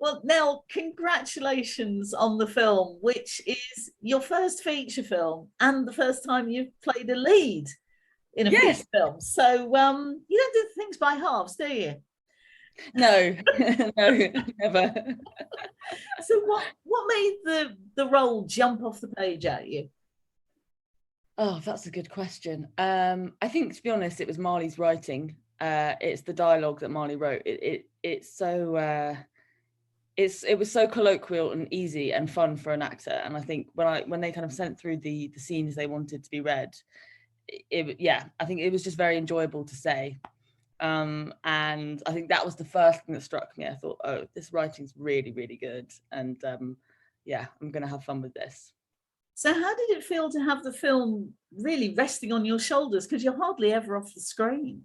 Well, Nell, congratulations on the film, which is your first feature film and the first time you've played a lead in a Yes. feature film. So you don't do things by halves, do you? No, no, never. So what made the role jump off the page at you? Oh, that's a good question. I think, to be honest, it was Marley's writing. It's the dialogue that Marley wrote. It's so it was so colloquial and easy and fun for an actor. And I think when they kind of sent through the scenes they wanted to be read, yeah, I think it was just very enjoyable to say. And I think that was the first thing that struck me. I thought, oh, this writing's really, really good, and yeah, I'm gonna have fun with this. So how did it feel to have the film really resting on your shoulders? Because you're hardly ever off the screen.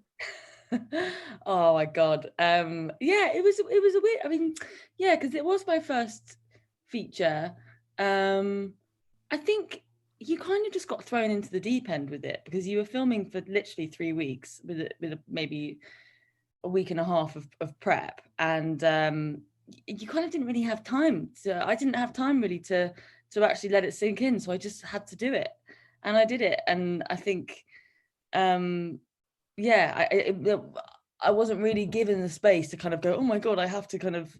Oh my god. Yeah, it was a weird, I mean, yeah, because it was my first feature. I think you kind of just got thrown into the deep end with it, because you were filming for literally 3 weeks with maybe a week and a half of prep, and you kind of didn't really have time to, I didn't have time really to actually let it sink in, so I just had to do it, and I did it. And I think yeah, I wasn't really given the space to kind of go, oh my god, I have to kind of,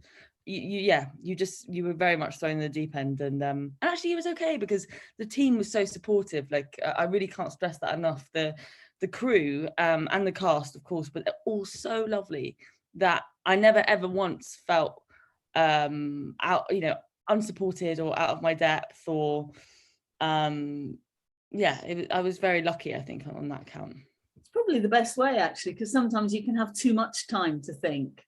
you were very much thrown in the deep end. And actually it was okay, because the team was so supportive. Like, I really can't stress that enough. The crew and the cast, of course, but they're all so lovely that I never ever once felt out, unsupported or out of my depth, or yeah, I was very lucky, I think, on that count. It's probably the best way, actually, because sometimes you can have too much time to think.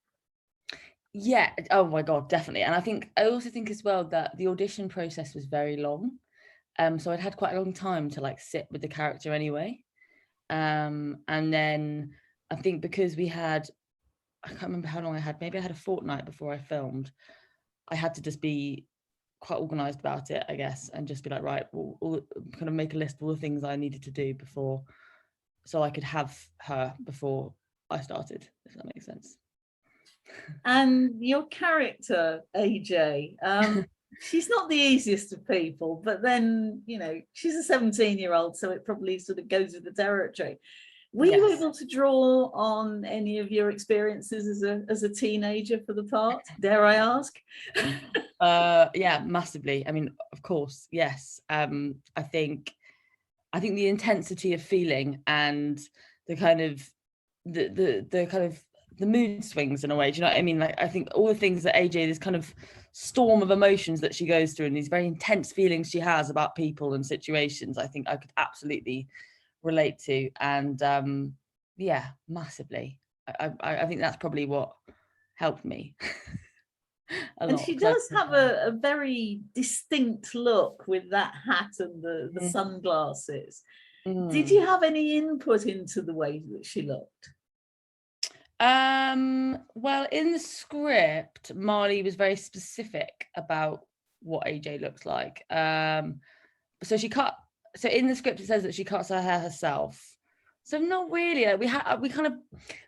Yeah, oh my god, definitely. And I also think as well that the audition process was very long, so I'd had quite a long time to like sit with the character anyway. And then I think because I can't remember how long I had, maybe I had a fortnight before I filmed, I had to just be quite organized about it, I guess, and just be like, right, we'll kind of make a list of all the things I needed to do before, so I could have her before I started, if that makes sense. And your character, AJ, she's not the easiest of people, but then, she's a 17-year-old, so it probably sort of goes with the territory. Were you able to draw on any of your experiences as a teenager for the part, dare I ask? Yeah, massively. I mean, of course, yes. I think the intensity of feeling and the kind of the mood swings, in a way, do you know what I mean? Like, I think all the things that AJ, this kind of storm of emotions that she goes through, and these very intense feelings she has about people and situations, I think I could absolutely relate to. And yeah, massively. I think that's probably what helped me. And she does have a very distinct look with that hat and the sunglasses. Did you have any input into the way that she looked? Well, in the script, Marley was very specific about what AJ looks like. So in the script it says that she cuts her hair herself. So not really.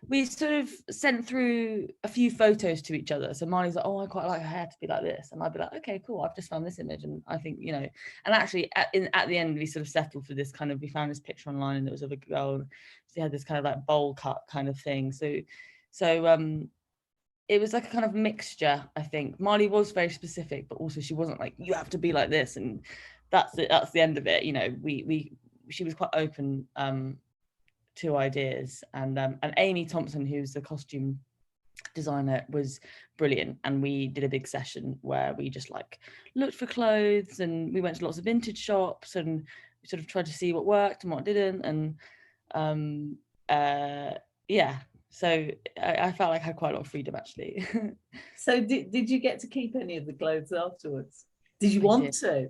We sort of sent through a few photos to each other. So Marley's like, oh, I quite like her hair to be like this, and I'd be like, okay, cool, I've just found this image, and I think, and actually at the end we sort of settled for this kind of, we found this picture online, and it was of a girl, and she had this kind of like bowl cut kind of thing. So it was like a kind of mixture. I think Marley was very specific, but also she wasn't like, you have to be like this, and that's it, that's the end of it. She was quite open to ideas, and Amy Thompson, who's the costume designer, was brilliant, and we did a big session where we just like looked for clothes, and we went to lots of vintage shops, and we sort of tried to see what worked and what didn't, and yeah, so I felt like I had quite a lot of freedom, actually. So did you get to keep any of the clothes afterwards? Did you want to?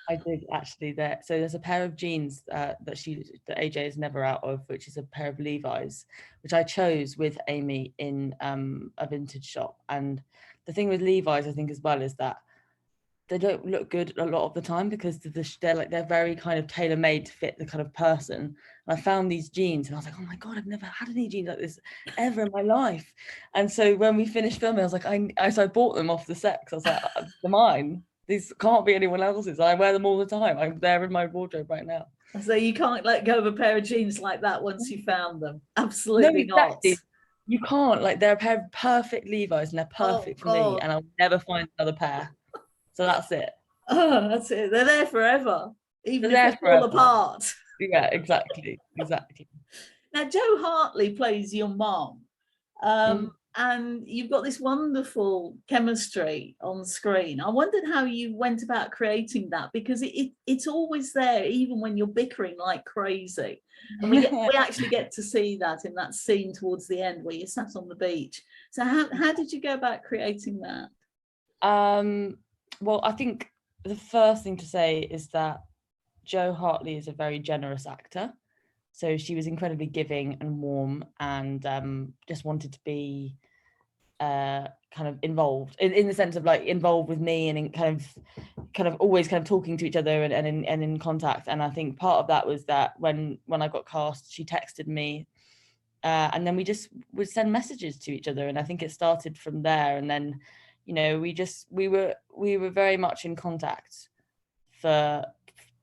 I did, actually. So there's a pair of jeans that AJ is never out of, which is a pair of Levi's, which I chose with Amy in a vintage shop. And the thing with Levi's, I think, as well, is that they don't look good a lot of the time because they're very kind of tailor-made to fit the kind of person. And I found these jeans and I was like, oh my God, I've never had any jeans like this ever in my life. And so when we finished filming, I was like, I bought them off the set because I was like, they're mine. These can't be anyone else's. I wear them all the time. They're in my wardrobe right now. So you can't let go of a pair of jeans like that once you found them. Absolutely No, exactly. not. You can't. Like, they're a pair of perfect Levi's and they're perfect for me, and I'll never find another pair. So that's it. Oh, that's it. They're there forever, even They're if they fall apart. Yeah, exactly. Now, Jo Hartley plays your mom, and you've got this wonderful chemistry on screen. I wondered how you went about creating that, because it's always there, even when you're bickering like crazy. And we actually get to see that in that scene towards the end where you sat on the beach. So how did you go about creating that? Well, I think the first thing to say is that Jo Hartley is a very generous actor. So she was incredibly giving and warm, and just wanted to be kind of involved in the sense of like involved with me, and in kind of always kind of talking to each other and in contact. And I think part of that was that when I got cast, she texted me, and then we just would send messages to each other, and I think it started from there. And then, you know, we were very much in contact for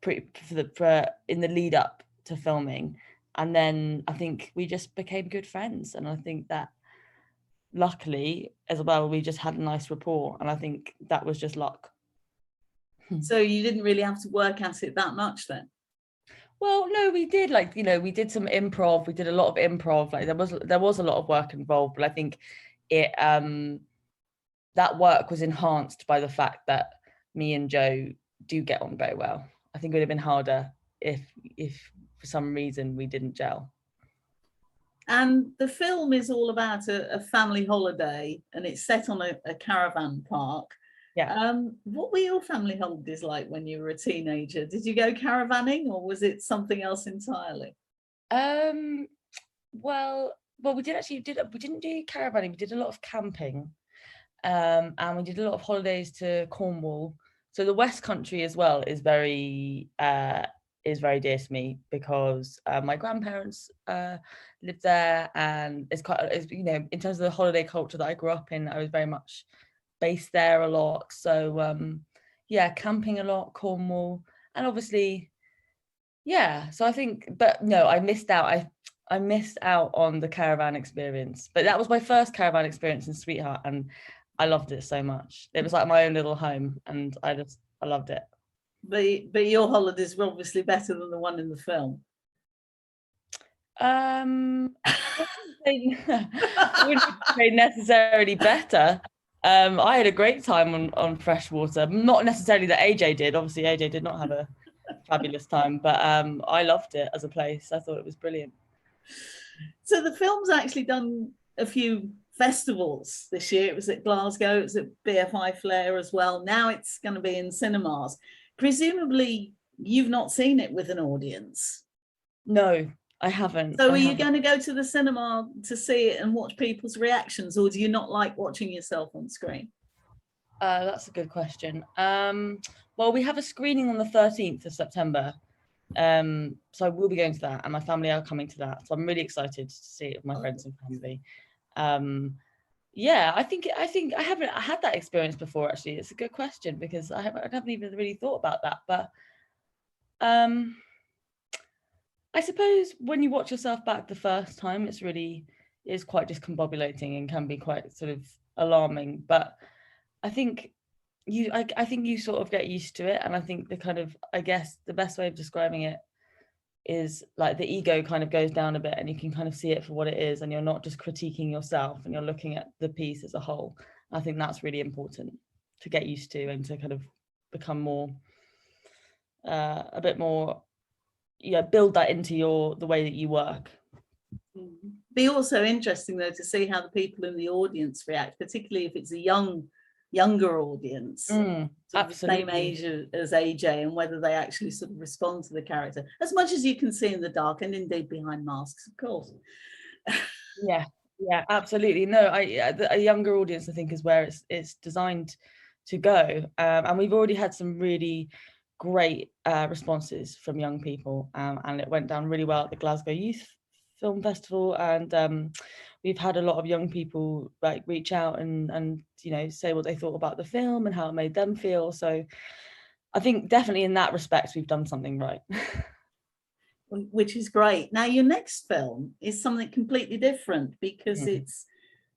in the lead up to filming, and then I think we just became good friends, and I think that luckily as well we just had a nice rapport, and I think that was just luck. So you didn't really have to work at it that much then? Well, no, we did, like, you know, we did some improv, we did a lot of improv, like there was a lot of work involved, but I think it that work was enhanced by the fact that me and Jo do get on very well. I think it would have been harder if for some reason we didn't gel. And the film is all about a family holiday, and it's set on a caravan park. Yeah. What were your family holidays like when you were a teenager? Did you go caravanning, or was it something else entirely? Well, we didn't do caravanning. We did a lot of camping, and we did a lot of holidays to Cornwall. So the West Country as well is very dear to me, because my grandparents lived there, and it's, you know, in terms of the holiday culture that I grew up in, I was very much based there a lot. So yeah, camping a lot, Cornwall, and obviously, yeah. So I think, but no, I missed out on the caravan experience. But that was my first caravan experience in Sweetheart, and I loved it so much. It was like my own little home, and I loved it. But your holidays were obviously better than the one in the film. I wouldn't say necessarily better. I had a great time on freshwater. Not necessarily that AJ did. Obviously, AJ did not have a fabulous time, but I loved it as a place. I thought it was brilliant. So the film's actually done a few festivals this year. It was at Glasgow, it was at BFI Flair as well. Now it's going to be in cinemas. Presumably you've not seen it with an audience. No, I haven't. So are you going to go to the cinema to see it and watch people's reactions, or do you not like watching yourself on screen? That's a good question. Well, we have a screening on the 13th of September. So I will be going to that, and my family are coming to that. So I'm really excited to see it with my friends and family. Yeah, I think I haven't had that experience before, actually. It's a good question, because I haven't even really thought about that. But I suppose when you watch yourself back the first time, is quite discombobulating and can be quite sort of alarming. But I think you sort of get used to it, and I think I guess the best way of describing it is like the ego kind of goes down a bit, and you can kind of see it for what it is, and you're not just critiquing yourself, and you're looking at the piece as a whole. I think that's really important to get used to, and to kind of become more a bit more, build that into the way that you work. Be also interesting though to see how the people in the audience react, particularly if it's a younger audience, absolutely, same age as AJ, and whether they actually sort of respond to the character as much as you can see in the dark, and indeed behind masks, of course. Yeah, absolutely. No, a younger audience, I think, is where it's designed to go, and we've already had some really great responses from young people, and it went down really well at the Glasgow Youth Film Festival, and we've had a lot of young people like reach out and you know, say what they thought about the film and how it made them feel. So I think definitely in that respect we've done something right. Which is great. Now your next film is something completely different, because it's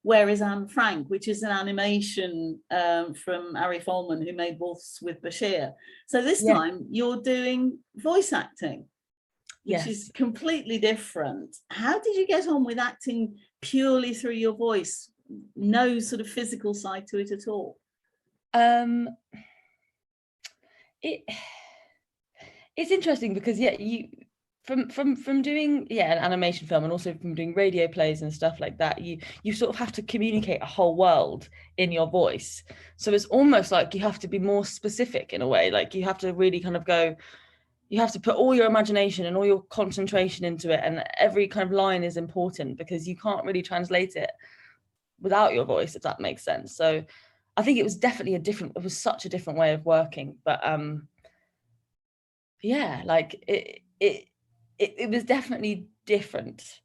Where is Anne Frank, which is an animation from Ari Folman, who made Wolves with Bashir. So this time you're doing voice acting, which is completely different. How did you get on with acting purely through your voice? No sort of physical side to it at all? It's interesting because you from doing an animation film, and also from doing radio plays and stuff like that, you sort of have to communicate a whole world in your voice. So it's almost like you have to be more specific in a way. Like you have to really kind of go, you have to put all your imagination and all your concentration into it, and every kind of line is important, because you can't really translate it without your voice, if that makes sense. So I think it was definitely it was such a different way of working, but like it was definitely different.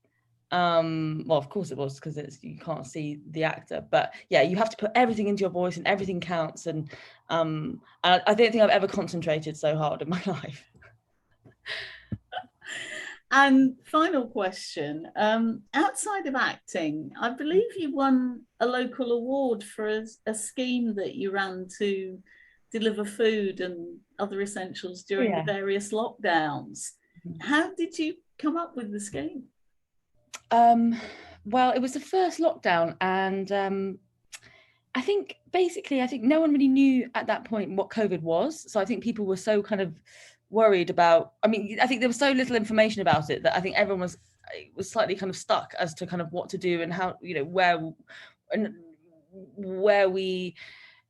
Well, of course it was, because you can't see the actor, but you have to put everything into your voice and everything counts, and I don't think I've ever concentrated so hard in my life. And final question, outside of acting, I believe you won a local award for a scheme that you ran to deliver food and other essentials during the various lockdowns. How did you come up with the scheme? Well, it was the first lockdown, and I think no one really knew at that point what COVID was. So I think people were so kind of worried about, I think there was so little information about it that I think everyone was slightly kind of stuck as to kind of what to do and how, you know,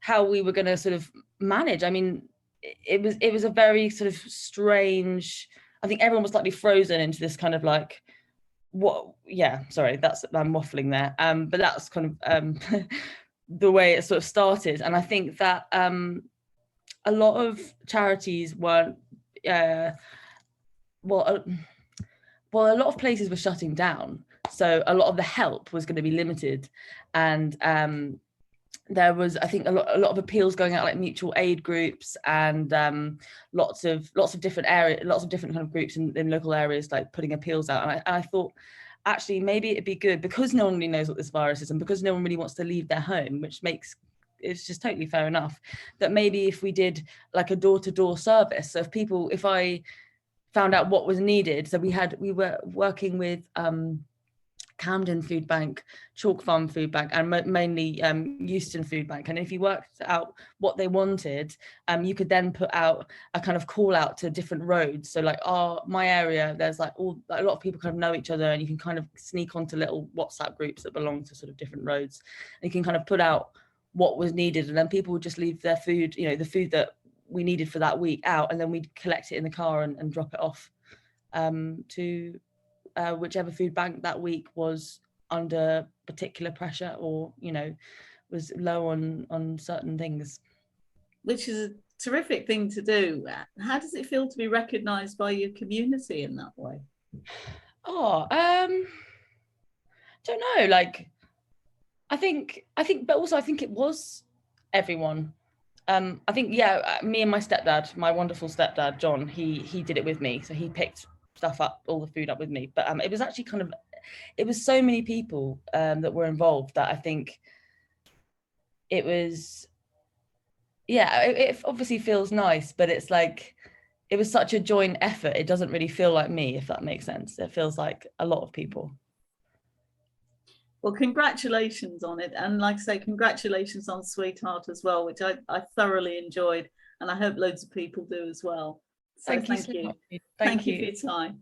how we were going to sort of manage. I mean, it was a very sort of strange, I think everyone was slightly frozen into this kind of like, sorry, I'm waffling there. But that's kind of the way it sort of started. And I think that a lot of charities weren't, a lot of places were shutting down. So a lot of the help was going to be limited. And there was, I think, a lot of appeals going out, like mutual aid groups, and lots of different areas, lots of different kind of groups in local areas, like putting appeals out. And I thought, actually, maybe it'd be good, because no one really knows what this virus is, and because no one really wants to leave their home, which it's just totally fair enough, that maybe if we did like a door-to-door service, so if I found out what was needed, so we were working with Camden Food Bank, Chalk Farm Food Bank, and mainly Euston Food Bank. And if you worked out what they wanted, you could then put out a kind of call out to different roads. So like my area, there's like a lot of people kind of know each other, and you can kind of sneak onto little WhatsApp groups that belong to sort of different roads. And you can kind of put out what was needed, and then people would just leave their food, you know, the food that we needed for that week out, and then we'd collect it in the car and drop it off to whichever food bank that week was under particular pressure, or, you know, was low on certain things. Which is a terrific thing to do. How does it feel to be recognised by your community in that way? Don't know, like I think but also I think it was everyone. I think me and my wonderful stepdad John, he did it with me, so he picked stuff up, all the food up with me, but it was actually it was so many people that were involved that I think it was it obviously feels nice, but it's like it was such a joint effort. It doesn't really feel like me, if that makes sense. It feels like a lot of people. Well, congratulations on it, and like I say, congratulations on Sweetheart as well, which I thoroughly enjoyed, and I hope loads of people do as well. So thank you. Thank you for your time.